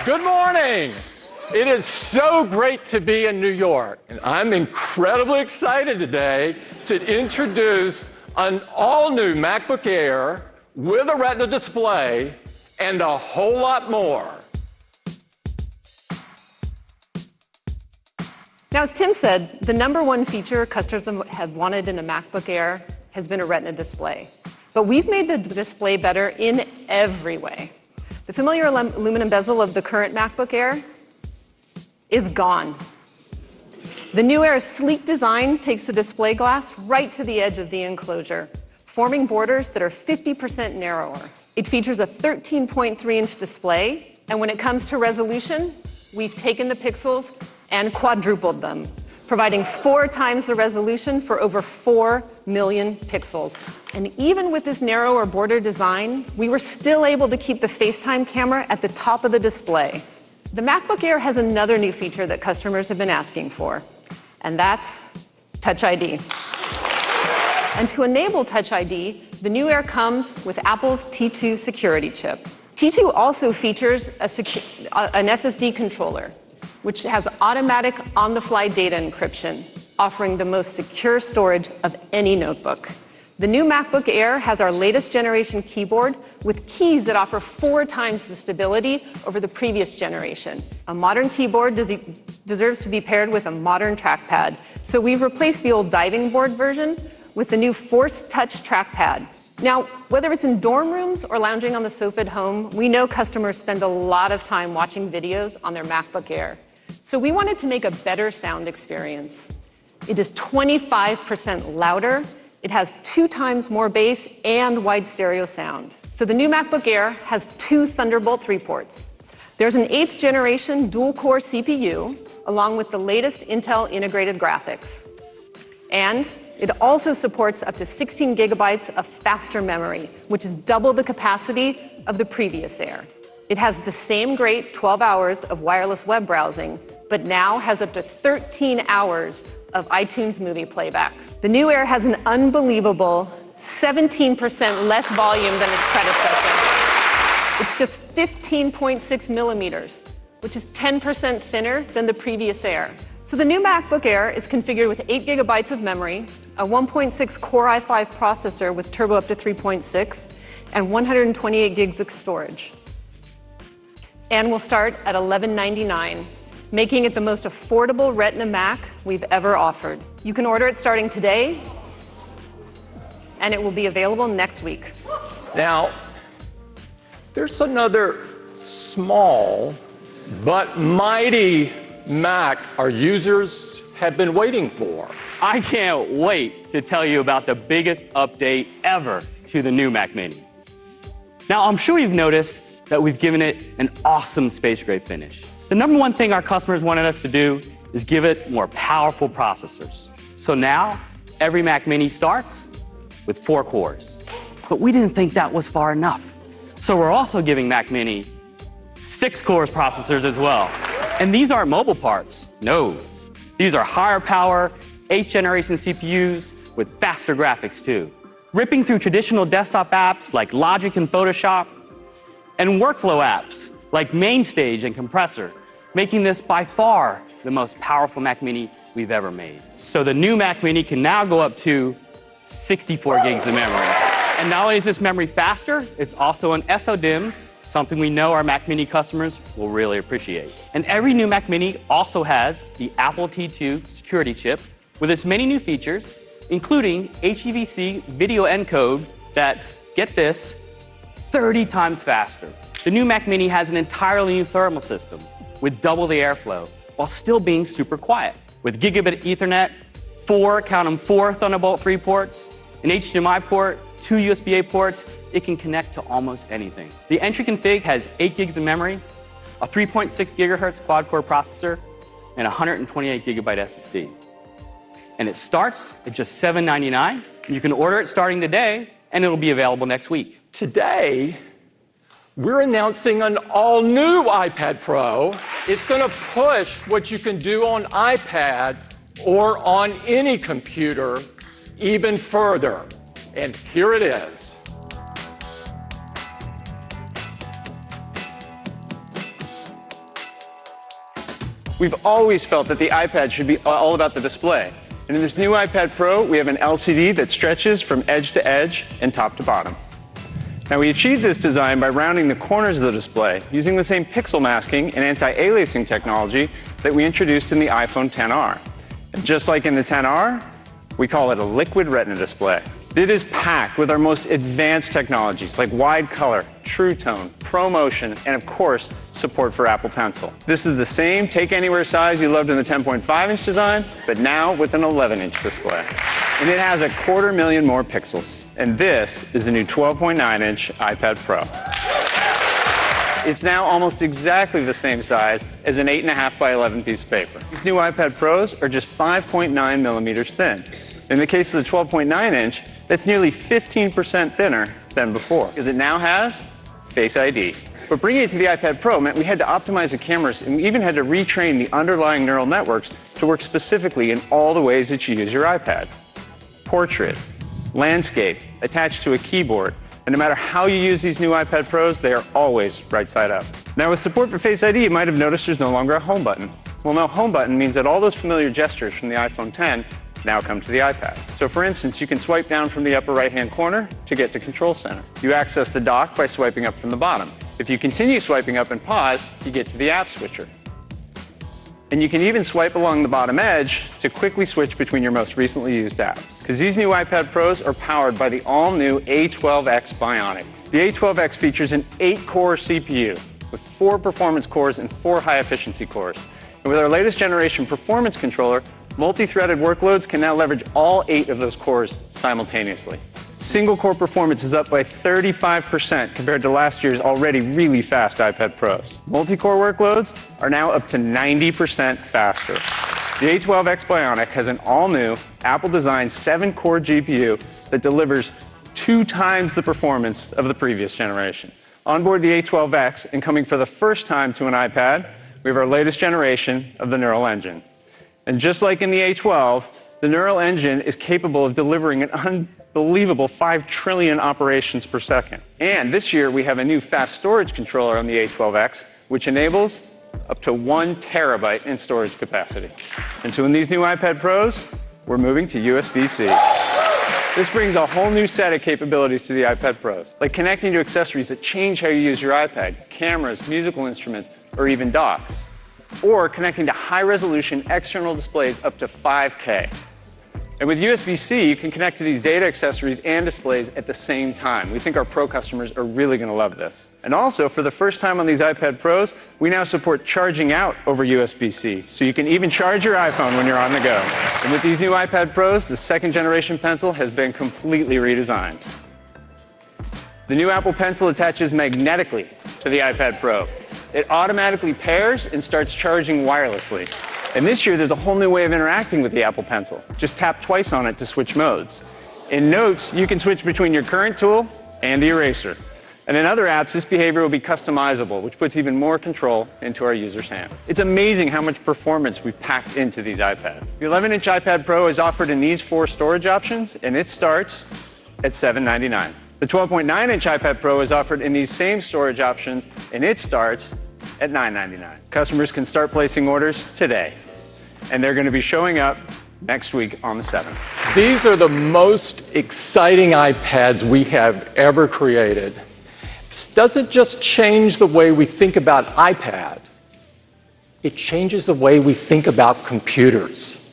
Good morning. It is so great to be in New York, and I'm incredibly excited today to introduce an all-new MacBook Air with a Retina display and a whole lot more. Now, as Tim said, the #1 feature customers have wanted in a MacBook Air has been a Retina display. But we've made the display better in every way. The familiar aluminum bezel of the current MacBook Air is gone. The new Air's sleek design takes the display glass right to the edge of the enclosure, forming borders that are 50% narrower. It features a 13.3-inch display, and when it comes to resolution, we've taken the pixels and quadrupled them, providing 4 times the resolution for over 4 million pixels. And even with this narrower border design, we were still able to keep the FaceTime camera at the top of the display. The MacBook Air has another new feature that customers have been asking for, and that's Touch ID. And to enable Touch ID, the new Air comes with Apple's T2 security chip. T2 also features an SSD controller, which has automatic on-the-fly data encryption, offering the most secure storage of any notebook. The new MacBook Air has our latest generation keyboard with keys that offer 4 times the stability over the previous generation. A modern keyboard deserves to be paired with a modern trackpad, so we've replaced the old diving board version with the new Force Touch trackpad. Now, whether it's in dorm rooms or lounging on the sofa at home, we know customers spend a lot of time watching videos on their MacBook Air. So we wanted to make a better sound experience. It is 25% louder, it has 2 times more bass and wide stereo sound. So the new MacBook Air has 2 Thunderbolt 3 ports. There's an 8th generation dual-core CPU, along with the latest Intel integrated graphics. And it also supports up to 16 gigabytes of faster memory, which is double the capacity of the previous Air. It has the same great 12 hours of wireless web browsing, but now has up to 13 hours of iTunes movie playback. The new Air has an unbelievable 17% less volume than its predecessor. It's just 15.6 millimeters, which is 10% thinner than the previous Air. So the new MacBook Air is configured with 8 gigabytes of memory, a 1.6 Core i5 processor with turbo up to 3.6, and 128 gigs of storage. And will start at $1199, making it the most affordable Retina Mac we've ever offered. You can order it starting today, and it will be available next week. Now, there's another small but mighty Mac our users have been waiting for. I can't wait to tell you about the biggest update ever to the new Mac Mini. Now, I'm sure you've noticed that we've given it an awesome space gray finish. The #1 thing our customers wanted us to do is give it more powerful processors. So now, every Mac Mini starts with 4 cores. But we didn't think that was far enough. So we're also giving Mac Mini 6 cores processors as well. And these aren't mobile parts, no. These are higher power, 8th generation CPUs with faster graphics too. Ripping through traditional desktop apps like Logic and Photoshop, and workflow apps like MainStage and Compressor, making this by far the most powerful Mac Mini we've ever made. So the new Mac Mini can now go up to 64 gigs of memory. And not only is this memory faster, it's also an SODIMMs, something we know our Mac Mini customers will really appreciate. And every new Mac Mini also has the Apple T2 security chip with its many new features, including HEVC video encode that, get this, 30 times faster. The new Mac Mini has an entirely new thermal system with double the airflow while still being super quiet. With gigabit Ethernet, 4 Thunderbolt 3 ports, an HDMI port, 2 USB-A ports, it can connect to almost anything. The entry config has 8 gigs of memory, a 3.6 gigahertz quad-core processor, and a 128 gigabyte SSD. And it starts at just $799. You can order it starting today, and it'll be available next week. Today, we're announcing an all-new iPad Pro. It's going to push what you can do on iPad or on any computer even further. And here it is. We've always felt that the iPad should be all about the display. And in this new iPad Pro, we have an LCD that stretches from edge to edge and top to bottom. Now, we achieved this design by rounding the corners of the display using the same pixel masking and anti-aliasing technology that we introduced in the iPhone XR. And just like in the XR, we call it a liquid retina display. It is packed with our most advanced technologies like wide color, true tone, ProMotion, and of course, support for Apple Pencil. This is the same take anywhere size you loved in the 10.5-inch design, but now with an 11-inch display. And it has 250,000 more pixels. And this is the new 12.9-inch iPad Pro. It's now almost exactly the same size as an 8.5 by 11 piece of paper. These new iPad Pros are just 5.9 millimeters thin. In the case of the 12.9-inch, that's nearly 15% thinner than before, because it now has Face ID. But bringing it to the iPad Pro meant we had to optimize the cameras, and we even had to retrain the underlying neural networks to work specifically in all the ways that you use your iPad. Portrait, landscape, attached to a keyboard, and no matter how you use these new iPad Pros, they are always right side up. Now, with support for Face ID, you might have noticed there's no longer a home button. Well, no home button means that all those familiar gestures from the iPhone X now come to the iPad. So for instance, you can swipe down from the upper right-hand corner to get to Control Center. You access the dock by swiping up from the bottom. If you continue swiping up and pause, you get to the app switcher. And you can even swipe along the bottom edge to quickly switch between your most recently used apps. Because these new iPad Pros are powered by the all-new A12X Bionic. The A12X features an 8-core CPU with 4 performance cores and 4 high-efficiency cores. And with our latest generation performance controller, multi-threaded workloads can now leverage all 8 of those cores simultaneously. Single-core performance is up by 35% compared to last year's already really fast iPad Pros. Multi-core workloads are now up to 90% faster. The A12X Bionic has an all-new Apple-designed 7-core GPU that delivers 2 times the performance of the previous generation. Onboard the A12X, and coming for the first time to an iPad, we have our latest generation of the Neural Engine. And just like in the A12, the Neural Engine is capable of delivering an unbelievable 5 trillion operations per second. And this year, we have a new fast storage controller on the A12X, which enables up to 1 terabyte in storage capacity. And so in these new iPad Pros, we're moving to USB-C. This brings a whole new set of capabilities to the iPad Pros, like connecting to accessories that change how you use your iPad, cameras, musical instruments, or even docks. Or connecting to high-resolution external displays up to 5K. And with USB-C, you can connect to these data accessories and displays at the same time. We think our Pro customers are really going to love this. And also, for the first time on these iPad Pros, we now support charging out over USB-C, so you can even charge your iPhone when you're on the go. And with these new iPad Pros, the 2nd generation Pencil has been completely redesigned. The new Apple Pencil attaches magnetically to the iPad Pro. It automatically pairs and starts charging wirelessly. And this year, there's a whole new way of interacting with the Apple Pencil. Just tap twice on it to switch modes. In Notes, you can switch between your current tool and the eraser. And in other apps, this behavior will be customizable, which puts even more control into our users' hands. It's amazing how much performance we've packed into these iPads. The 11-inch iPad Pro is offered in these 4 storage options, and it starts at $799. The 12.9-inch iPad Pro is offered in these same storage options, and it starts at $999. Customers can start placing orders today, and they're going to be showing up next week on the 7th. These are the most exciting iPads we have ever created. This doesn't just change the way we think about iPad, it changes the way we think about computers.